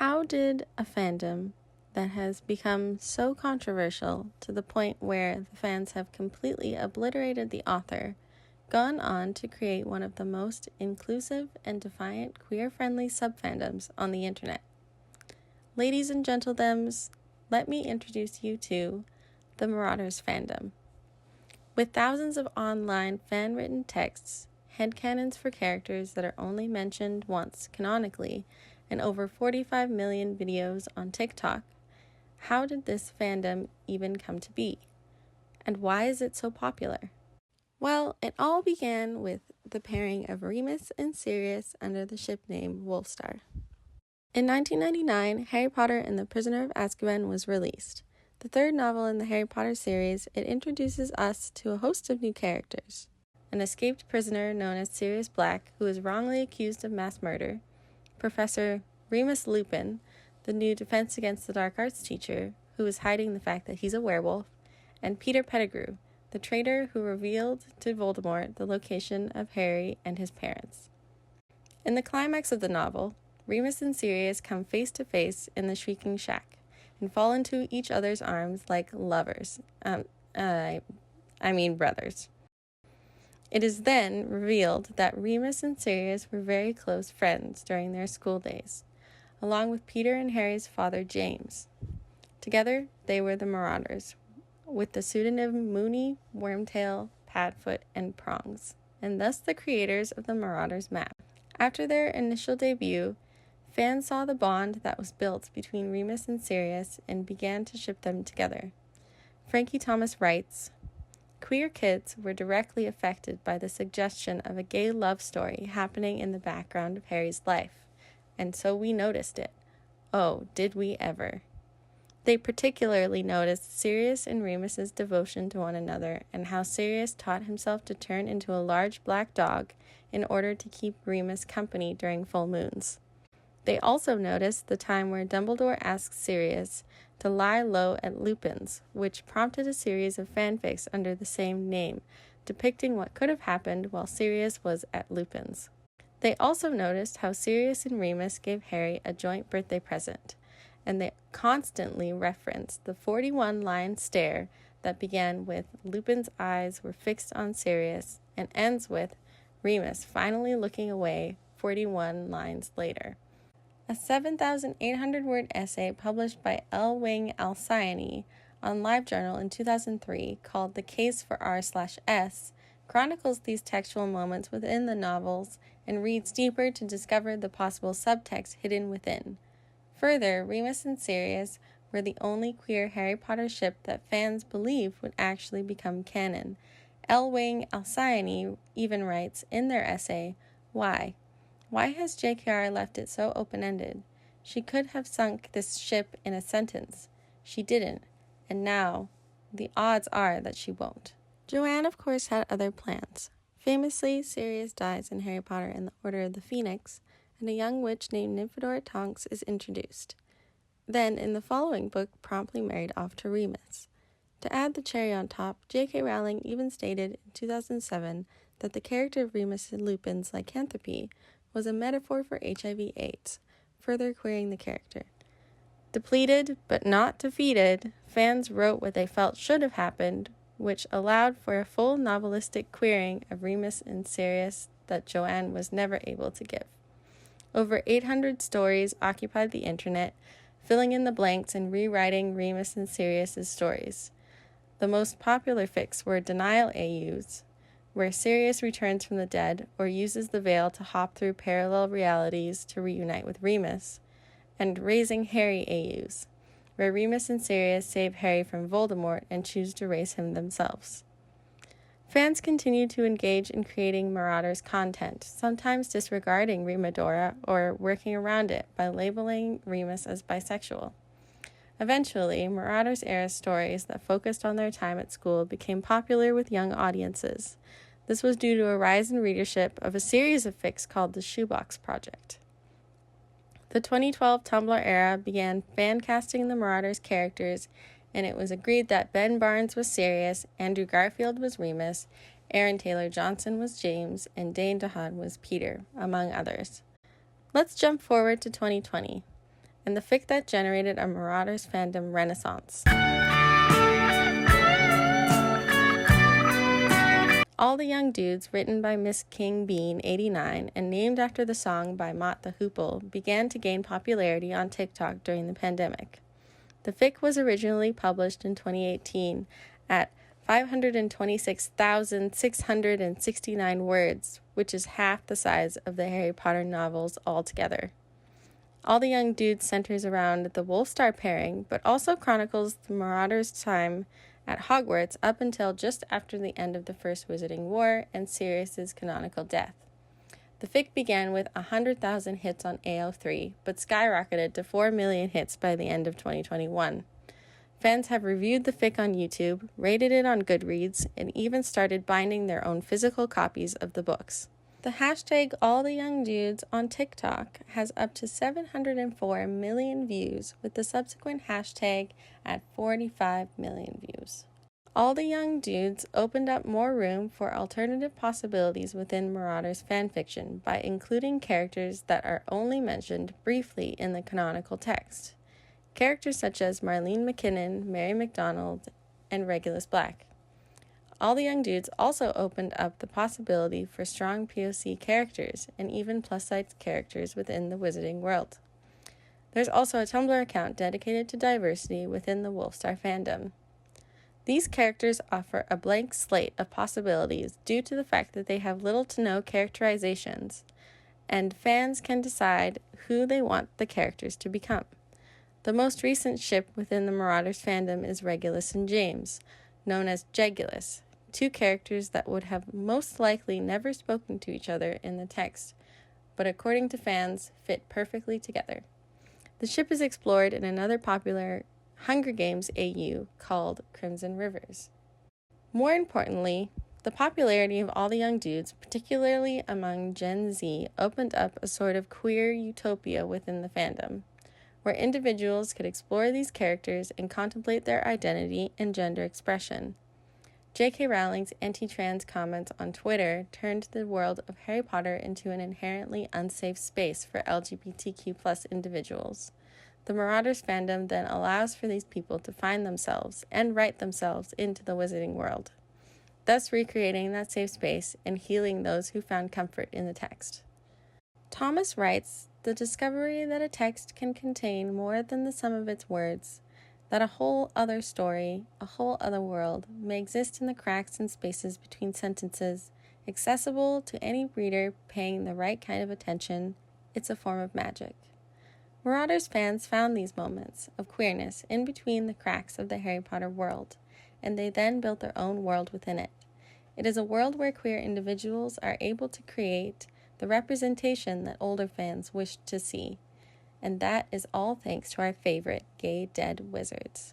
How did a fandom that has become so controversial to the point where the fans have completely obliterated the author gone on to create one of the most inclusive and defiant queer-friendly subfandoms on the internet? Ladies and gentlethems, let me introduce you to the Marauders fandom. With thousands of online fan-written texts, headcanons for characters that are only mentioned once canonically, and over 45 million videos on TikTok, how did this fandom even come to be? And why is it so popular? Well, it all began with the pairing of Remus and Sirius under the ship name Wolfstar. In 1999, Harry Potter and the Prisoner of Azkaban was released. The third novel in the Harry Potter series, it introduces us to a host of new characters. An escaped prisoner known as Sirius Black, who is wrongly accused of mass murder, Professor Remus Lupin, the new Defense Against the Dark Arts teacher, who is hiding the fact that he's a werewolf, and Peter Pettigrew, the traitor who revealed to Voldemort the location of Harry and his parents. In the climax of the novel, Remus and Sirius come face to face in the Shrieking Shack and fall into each other's arms like lovers. Brothers. It is then revealed that Remus and Sirius were very close friends during their school days, along with Peter and Harry's father, James. Together, they were the Marauders, with the pseudonym Moony, Wormtail, Padfoot, and Prongs, and thus the creators of the Marauders map. After their initial debut, fans saw the bond that was built between Remus and Sirius and began to ship them together. Frankie Thomas writes, "Queer kids were directly affected by the suggestion of a gay love story happening in the background of Harry's life, and so we noticed it. Oh, did we ever?" They particularly noticed Sirius and Remus's devotion to one another and how Sirius taught himself to turn into a large black dog in order to keep Remus company during full moons. They also noticed the time where Dumbledore asks Sirius to lie low at Lupin's, which prompted a series of fanfics under the same name, depicting what could have happened while Sirius was at Lupin's. They also noticed how Sirius and Remus gave Harry a joint birthday present, and they constantly referenced the 41-line stare that began with Lupin's eyes were fixed on Sirius and ends with Remus finally looking away 41 lines later. A 7,800-word essay published by L. Wing Alcyone on LiveJournal in 2003 called The Case for R/S chronicles these textual moments within the novels and reads deeper to discover the possible subtext hidden within. Further, Remus and Sirius were the only queer Harry Potter ship that fans believed would actually become canon. L. Wing Alcyone even writes in their essay, "Why? Why has JKR left it so open-ended? She could have sunk this ship in a sentence. She didn't, and now the odds are that she won't." Joanne, of course, had other plans. Famously, Sirius dies in Harry Potter and the Order of the Pheonix, and a young witch named Nymphadora Tonks is introduced. Then, in the following book, promptly married off to Remus. To add the cherry on top, J.K. Rowling even stated in 2007 that the character of Remus Lupin's lycanthropy was a metaphor for HIV/AIDS, further queering the character. Depleted, but not defeated, fans wrote what they felt should have happened, which allowed for a full novelistic queering of Remus and Sirius that Joanne was never able to give. Over 800 stories occupied the internet, filling in the blanks and rewriting Remus and Sirius's stories. The most popular fics were Denial AUs, where Sirius returns from the dead or uses the veil to hop through parallel realities to reunite with Remus, and Raising Harry AUs, where Remus and Sirius save Harry from Voldemort and choose to raise him themselves. Fans continued to engage in creating Marauders content, sometimes disregarding Remadora or working around it by labeling Remus as bisexual. Eventually, Marauders-era stories that focused on their time at school became popular with young audiences. This was due to a rise in readership of a series of fics called the Shoebox Project. The 2012 Tumblr era began fan casting the Marauders characters, and it was agreed that Ben Barnes was Sirius, Andrew Garfield was Remus, Aaron Taylor Johnson was James, and Dane DeHaan was Peter, among others. Let's jump forward to 2020. and the fic that generated a Marauders fandom renaissance. All the Young Dudes, written by Miss King Bean 89 and named after the song by Mott the Hoople, began to gain popularity on TikTok during the pandemic. The fic was originally published in 2018 at 526,669 words, which is half the size of the Harry Potter novels altogether. All the Young Dudes centers around the Wolfstar pairing, but also chronicles the Marauders' time at Hogwarts up until just after the end of the First Wizarding War and Sirius's canonical death. The fic began with 100,000 hits on AO3, but skyrocketed to 4 million hits by the end of 2021. Fans have reviewed the fic on YouTube, rated it on Goodreads, and even started binding their own physical copies of the books. The hashtag AllTheYoungDudes on TikTok has up to 704 million views, with the subsequent hashtag at 45 million views. All the Young Dudes opened up more room for alternative possibilities within Marauders fanfiction by including characters that are only mentioned briefly in the canonical text. Characters such as Marlene McKinnon, Mary McDonald, and Regulus Black. All the Young Dudes also opened up the possibility for strong POC characters and even plus-size characters within the wizarding world. There's also a Tumblr account dedicated to diversity within the Wolfstar fandom. These characters offer a blank slate of possibilities due to the fact that they have little to no characterizations, and fans can decide who they want the characters to become. The most recent ship within the Marauders fandom is Regulus and James, known as Jegulus, two characters that would have most likely never spoken to each other in the text, but according to fans, fit perfectly together. The ship is explored in another popular Hunger Games AU called Crimson Rivers. More importantly, the popularity of All the Young Dudes, particularly among Gen Z, opened up a sort of queer utopia within the fandom, where individuals could explore these characters and contemplate their identity and gender expression. J.K. Rowling's anti-trans comments on Twitter turned the world of Harry Potter into an inherently unsafe space for LGBTQ+ individuals. The Marauders fandom then allows for these people to find themselves and write themselves into the wizarding world, thus recreating that safe space and healing those who found comfort in the text. Thomas writes, "The discovery that a text can contain more than the sum of its words, that a whole other story, a whole other world, may exist in the cracks and spaces between sentences, accessible to any reader paying the right kind of attention, it's a form of magic." Marauders fans found these moments of queerness in between the cracks of the Harry Potter world, and they then built their own world within it. It is a world where queer individuals are able to create the representation that older fans wished to see, and that is all thanks to our favorite gay dead wizards.